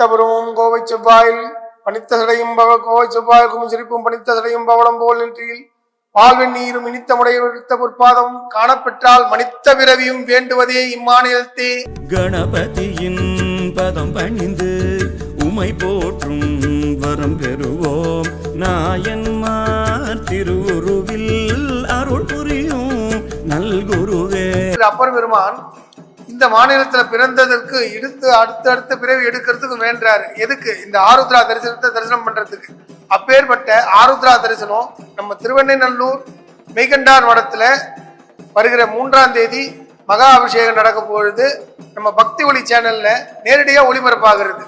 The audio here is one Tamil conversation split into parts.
பட்டபுரமும் கோவை செவ்வாயில் பனித்த சடையும் கோவை செவ்வாய்க்கும் சிரிப்பும் பனித்த சடையும் பவளம் போல் நெற்றியில் வாழ்வின் நீரும் இனித்த முடைய விழுத்த பொற்பாதம் காணப்பெற்றால் மனித்த பிறவியும் வேண்டுவதே இம்மாநிலத்தே. கணபதியின் பதம் பணிந்து உமை போற்றும் வரம் பெறுவோம். நாயன்மார் திருவுருவில் அருள் புரியும் நல்குருவே. அப்பர் பெருமான் இந்த மாநிலத்துல பிறந்ததற்கு அடுத்த பிறவி எடுக்கிறதுக்கு வேண்டாரு. எதுக்கு? இந்த ஆருத்ரா தரிசனத்தை தரிசனம் பண்றதுக்கு. அப்பேற்பட்ட ஆருத்ரா தரிசனம் நம்ம திருவெண்ணநல்லூர் மெய்கண்டார் மடத்துல வருகிற 3ஆம் தேதி மகா அபிஷேகம் நடக்க பொழுது நம்ம பக்தி ஒளி சேனல்ல நேரடியா ஒளிபரப்பாகிறது.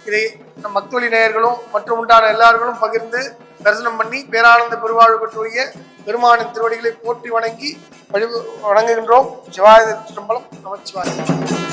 இதை நம் பக்தி ஒளி நேயர்களும் மற்றும் உண்டான எல்லார்களும் பகிர்ந்து தரிசனம் பண்ணி பேரானந்த பெருவாழ்வு பெற்றுடைய பெருமானின் திருவடிகளை போற்றி வணங்கி வணங்குகின்றோம். சிவாய திருச்சிற்றம்பலம். நமச்சிவாய.